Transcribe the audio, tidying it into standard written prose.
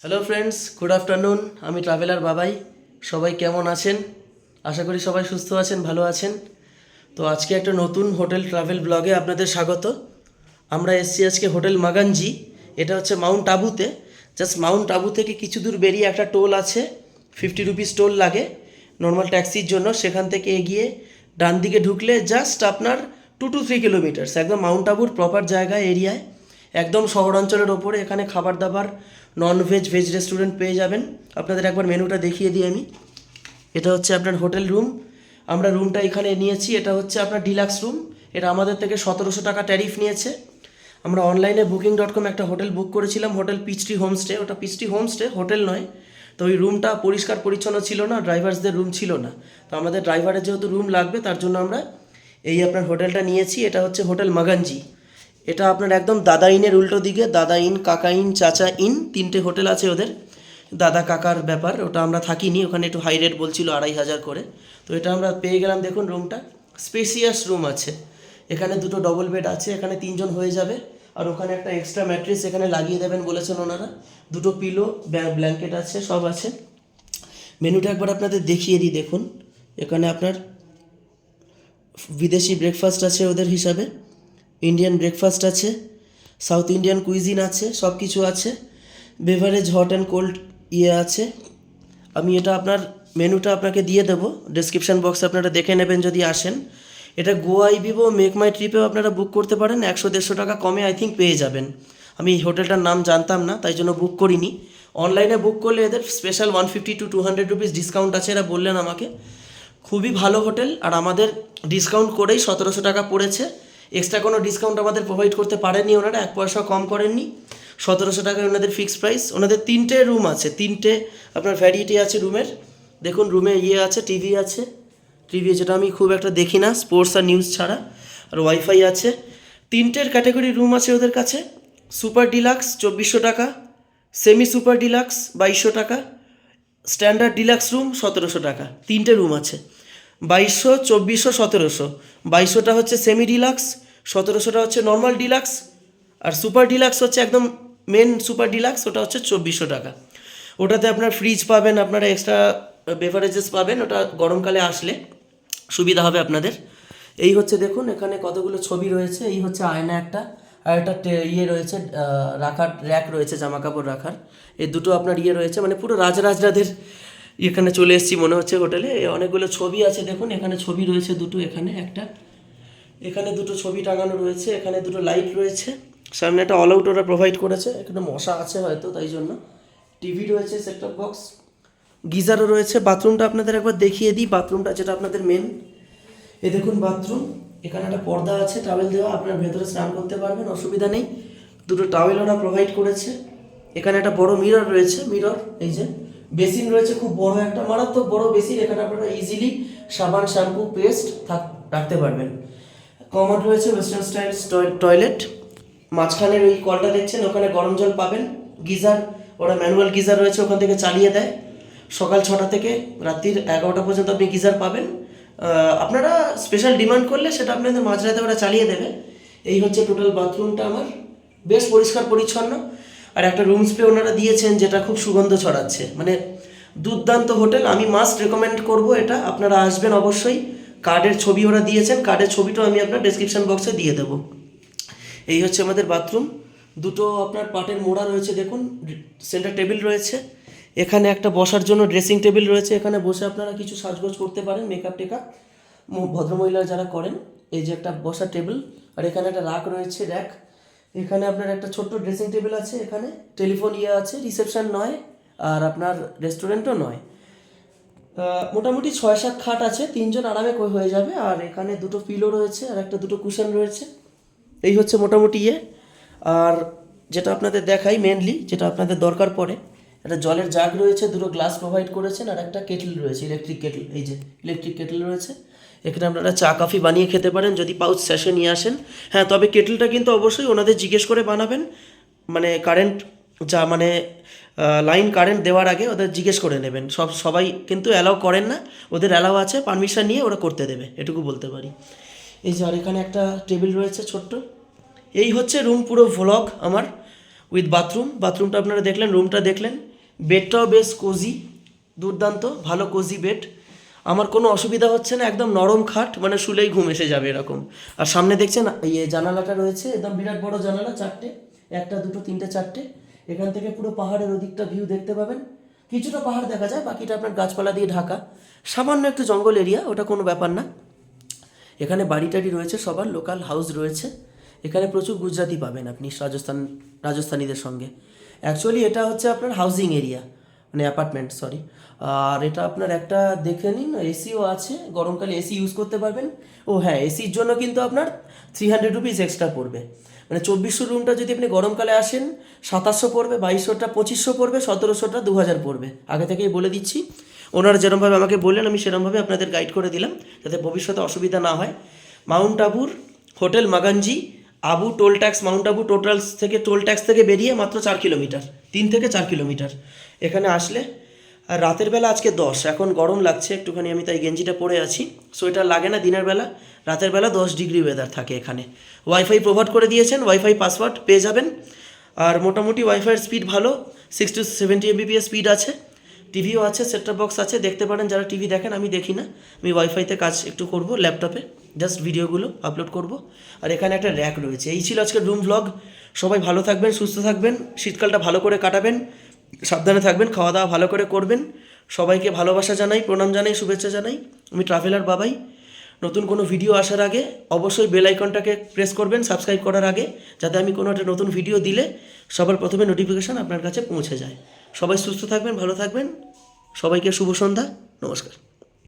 Hello friends, good afternoon. আমি traveller বাবাই। সবাই কেমন আছেন? আশা করি সবাই সুস্থ আছেন, ভালো আছেন। তো আজকে একটা নতুন হোটেল ট্রাভেল ব্লগে আপনাদের স্বাগত। আমরা এসেছি আজকে হোটেল মাগানজি। এটা হচ্ছে মাউন্ট আবুতে। জাস্ট মাউন্ট আবু থেকে কিছু দূর বেরিয়ে একটা টোল আছে, 50 রুপিস টোল লাগে নর্মাল ট্যাক্সির জন্য। সেখান থেকে এগিয়ে ডান দিকে ঢুকলে জাস্ট আপনার 2 to 3 কিলোমিটার্স একদম মাউন্ট আবুর প্রপার জায়গা এরিয়ায়, একদম শহরাঞ্চলের ওপরে। এখানে খাবার দাবার ননভেজ ভেজ রেস্টুরেন্ট পেয়ে যাবেন। আপনাদের একবার মেনুটা দেখিয়ে দিই আমি। এটা হচ্ছে আপনার হোটেল রুম। আমরা রুমটা এখানে নিয়েছি। এটা হচ্ছে আপনার ডিলাক্স রুম। এটা আমাদের থেকে 1700 টাকা ট্যারিফ নিয়েছে। আমরা অনলাইনে Booking.com একটা হোটেল বুক করেছিলাম, হোটেল পিচট্রি হোমস্টে। ওটা পিচট্রি হোমস্টে, হোটেল নয়। তো ওই রুমটা পরিষ্কার পরিচ্ছন্ন ছিল না, ড্রাইভার্সদের রুম ছিল না। তো আমাদের ড্রাইভারের যেহেতু রুম লাগবে, তার জন্য আমরা এই আপনার হোটেলটা নিয়েছি। এটা হচ্ছে হোটেল মাগানজি। এটা আপনার একদম দাদা ইনের উল্টো দিকে। দাদা ইন, কাকা ইন, চাচা ইন, তিনটে হোটেল আছে ওদের। দাদা কাকার ব্যাপার, ওটা আমরা থাকিনি ওখানে, একটু হাই রেট বলছিল 2500 করে। তো এটা আমরা পেয়ে গেলাম। দেখুন রুমটা স্পেসিয়াস রুম আছে। এখানে দুটো ডবল বেড আছে, এখানে 3 জন হয়ে যাবে। আর ওখানে একটা এক্সট্রা ম্যাট্রেস এখানে লাগিয়ে দেবেন বলেছেন ওনারা। দুটো পিলো, ব্ল্যাঙ্কেট আছে, সব আছে। মেনুটা একবার আপনাদের দেখিয়ে দিই। দেখুন এখানে আপনার বিদেশি ব্রেকফাস্ট আছে ওদের হিসাবে, ইন্ডিয়ান ব্রেকফাস্ট আছে, সাউথ ইন্ডিয়ান কুইজিন আছে, সব কিছু আছে। বেভারেজ হট অ্যান্ড কোল্ড আছে। আমি এটা আপনার মেনুটা আপনাকে দিয়ে দেবো ডেসক্রিপশান বক্সে, আপনারা দেখে নেবেন যদি আসেন। এটা গোয়াই বিবো মেক মাই ট্রিপেও আপনারা বুক করতে পারেন, 100-150 টাকা কমে আই থিঙ্ক পেয়ে যাবেন। আমি এই হোটেলটার নাম জানতাম না, তাই জন্য বুক করিনি। অনলাইনে বুক করলে এদের স্পেশাল 150 to 200 রুপিস ডিসকাউন্ট আছে, এরা বললেন আমাকে। খুবই ভালো হোটেল, আর আমাদের ডিসকাউন্ট করেই 1700 টাকা পড়েছে। এক্সট্রা কোনো ডিসকাউন্ট আমাদের প্রোভাইড করতে পারেননি ওনারা, 1 পয়সাও কম করেননি। 1700 টাকায় ওনাদের ফিক্সড প্রাইস। ওনাদের 3টে রুম আছে, 3টে আপনার ভ্যারিয়েটি আছে রুমের। দেখুন রুমে আছে, টিভি আছে। টিভি যেটা আমি খুব একটা দেখি না, স্পোর্টস আর নিউজ ছাড়া। আর ওয়াইফাই আছে। 3টের ক্যাটাগরি রুম আছে ওদের কাছে। সুপার ডিলাক্স 2400 টাকা, সেমি সুপার ডিলাক্স 2200 টাকা, স্ট্যান্ডার্ড ডিলাক্স রুম 1700 টাকা। 3টে রুম আছে, 2200, 2400, 1700। 2200টা হচ্ছে সেমি ডিলাক্স, 1700টা হচ্ছে নর্মাল ডিলাক্স, আর সুপার ডিলাক্স হচ্ছে একদম মেন সুপার ডিলাক্স, ওটা হচ্ছে 2400 টাকা। ওটাতে আপনার ফ্রিজ পাবেন, আপনারা এক্সট্রা বেভারেজেস পাবেন, ওটা গরমকালে আসলে সুবিধা হবে আপনাদের। এই হচ্ছে দেখুন এখানে কতগুলো ছবি রয়েছে। এই হচ্ছে আয়না একটা, আর একটা রয়েছে, রাখার র্যাক রয়েছে জামা কাপড় রাখার। এই দুটো আপনার রয়েছে, মানে পুরো রাজরাজরাদের এখানে চলে এসেছি মনে হচ্ছে হোটেলে। অনেকগুলো ছবি আছে দেখুন, এখানে ছবি রয়েছে দুটো, এখানে একটা, এখানে দুটো ছবি টাঙানো রয়েছে, এখানে দুটো লাইট রয়েছে। সামনে একটা অল আউট ওরা প্রোভাইড করেছে, এখানে মশা আছে হয়তো তাই জন্য। টিভি রয়েছে, সেটটপ বক্স, গিজারও রয়েছে। বাথরুমটা আপনাদের একবার দেখিয়ে দিই, বাথরুমটা যেটা আপনাদের মেন। এই দেখুন বাথরুম, এখানে একটা পর্দা আছে, টাওয়েল দেওয়া, আপনার ভেতরে স্নান করতে পারবেন, অসুবিধা নেই। দুটো টাওয়েল ওরা প্রোভাইড করেছে। এখানে একটা বড় মিরর রয়েছে, মিরর, এই যে বেসিন রয়েছে, খুব বড় একটা, মারাত্মক বড় বেসিন। এখানে আপনারা ইজিলি সাবান, শ্যাম্পু, পেস্ট রাখতে পারবেন। কমোড রয়েছে, ওয়েস্টার্ন স্টাইল টয়লেট। মাঝখানের ওই কলটা দেখছেন, ওখানে গরম জল পাবেন। গিজার, ওরা ম্যানুয়াল গিজার রয়েছে, ওখান থেকে চালিয়ে দেয়। সকাল 6টা থেকে রাত্রির 11টা পর্যন্ত আপনি গিজার পাবেন। আপনারা স্পেশাল ডিমান্ড করলে সেটা আপনাদের মাঝরাতে ওরা চালিয়ে দেবে। এই হচ্ছে টোটাল বাথরুমটা আমার, বেশ পরিষ্কার পরিচ্ছন্ন। আর একটা রুম স্প্রে ওনারা দিয়েছেন যেটা খুব সুগন্ধ ছড়াচ্ছে, মানে দুর্দান্ত হোটেল। আমি মাস্ট রেকমেন্ড করব এটা, আপনারা আসবেন অবশ্যই। কার্ডের ছবি ওরা দিয়েছেন, কার্ডের ছবিটাও আমি আপনার ডেসক্রিপশন বক্সে দিয়ে দেবো। এই হচ্ছে আমাদের বাথরুম। দুটো আপনার পাটের মোড়া রয়েছে দেখুন, সেন্টার টেবিল রয়েছে। এখানে একটা বসার জন্য ড্রেসিং টেবিল রয়েছে, এখানে বসে আপনারা কিছু সাজগোজ করতে পারেন, মেকআপ টেকআপ, ভদ্রমহিলা যারা করেন। এই যে একটা বসার টেবিল, আর এখানে একটা রাক রয়েছে, র্যাক। এখানে আপনার একটা ছোট্ট ড্রেসিং টেবিল আছে, এখানে টেলিফোন আছে, রিসেপশন নয়, আর আপনার রেস্টুরেন্টও নয়। মোটামুটি 6-7 খাট আছে, 3জন আরামে হয়ে যাবে। আর এখানে দুটো পিলো রয়েছে, আর একটা দুটো কুশন রয়েছে। এই হচ্ছে মোটামুটি আর যেটা আপনাদের দেখাই মেনলি, যেটা আপনাদের দরকার পড়ে, একটা জলের জাগ রয়েছে, দুটো গ্লাস প্রোভাইড করেছেন, আর একটা কেটল রয়েছে, ইলেকট্রিক কেটল। এই যে ইলেকট্রিক কেটল রয়েছে, এখানে আপনারা চা কফি বানিয়ে খেতে পারেন যদি পাউচ স্যাশে নিয়ে আসেন। হ্যাঁ, তবে কেটলটা কিন্তু অবশ্যই ওনাদের জিজ্ঞেস করে বানাবেন, মানে কারেন্ট যা, মানে লাইন কারেন্ট দেওয়ার আগে ওদের জিজ্ঞেস করে নেবেন। সবাই কিন্তু অ্যালাউ করেন না, ওদের অ্যালাউ আছে, পারমিশন নিয়ে ওরা করতে দেবে, এটুকু বলতে পারি। এই যে আর এখানে একটা টেবিল রয়েছে ছোট্ট। এই হচ্ছে রুম পুরো ভ্লগ আমার। উইথ বাথরুমটা আপনারা দেখলেন, রুমটা দেখলেন, বেডটাও বেশ কোজি, দুর্দান্ত ভালো কোজি বেড। আমার কোনো অসুবিধা হচ্ছে না, একদম নরম খাট, মানে শুলেই ঘুম এসে যাবে এরকম। আর সামনে দেখছেন জানালাটা রয়েছে, একদম বিরাট বড় জানালা, 4টে, 1 2 3 4টে। এখান থেকে পুরো পাহাড়ের ওদিকটা ভিউ দেখতে পাবেন। কিছুটা পাহাড় দেখা যায়, বাকিটা আপনার গাছপালা দিয়ে ঢাকা, সামান্য একটু জঙ্গল এরিয়া, ওটা কোনো ব্যাপার না। এখানে বাড়ি টাড়ি রয়েছে, সবার লোকাল হাউস রয়েছে। এখানে প্রচুর গুজরাটি পাবেন আপনি রাজস্থানীদের সঙ্গে। অ্যাকচুয়ালি এটা হচ্ছে আপনার হাউজিং এরিয়া, মানে অ্যাপার্টমেন্ট, সরি। আর এটা আপনার একটা দেখে নিন, এসিও আছে, গরমকালে এসি ইউজ করতে পারবেন। ও হ্যাঁ, এসির জন্য কিন্তু আপনার 300 রুপিস এক্সট্রা পড়বে। মানে 2400 রুমটা যদি আপনি গরমকালে আসেন 2700 পড়বে, 2200টা 2500 পড়বে, 1700টা 2000 পড়বে। আগে থেকেই বলে দিচ্ছি, ওনারা যেরমভাবে আমাকে বললেন আমি সেরমভাবে আপনাদের গাইড করে দিলাম, যাতে ভবিষ্যতে অসুবিধা না হয়। মাউন্ট আবুর হোটেল মাগানজি, Abu toll tax, mount Abu toll tax থেকে বেরিয়ে মাত্র 4 কিলোমিটার, 3 থেকে 4 কিলোমিটার। এখানে আসলে, আর রাতের বেলা আজকে 10, এখন গরম লাগছে একটুখানি, আমি তাই গেঞ্জিটা পরে আছি, সোয়েটার লাগে না দিনের বেলা। রাতের বেলা 10 ডিগ্রি ওয়েদার থাকে এখানে। ওয়াইফাই প্রোভাইড করে দিয়েছেন, ওয়াইফাই পাসওয়ার্ড পেয়ে যাবেন। আর মোটামুটি ওয়াইফাইয়ের স্পিড ভালো, 6 to 70 Mbps স্পিড আছে। টিভিও আছে, সেটটপ বক্স আছে, দেখতে পারেন যারা টিভি দেখেন, আমি দেখি না, আমি ওয়াইফাইতে কাজ একটু করব ল্যাপটপে, জাস্ট ভিডিওগুলো আপলোড করব। আর এখানে একটা র্যাক রয়েছে। এই ছিল আজকের রুম ভ্লগ। সবাই ভালো থাকবেন, সুস্থ থাকবেন, শীতকালটা ভালো করে কাটাবেন, সাবধানে থাকবেন, খাওয়া দাওয়া ভালো করে করবেন। সবাইকে ভালোবাসা জানাই, প্রণাম জানাই, শুভেচ্ছা জানাই। আমি ট্রাভেলার বাবাই। নতুন কোনো ভিডিও আসার আগে অবশ্যই বেল আইকনটাকে প্রেস করবেন সাবস্ক্রাইব করার আগে, যাতে আমি কোনো একটা নতুন ভিডিও দিলে সবার প্রথমে নোটিফিকেশান আপনার কাছে পৌঁছে যায়। সবাই সুস্থ থাকবেন, ভালো থাকবেন। সবাইকে শুভ সন্ধ্যা, নমস্কার।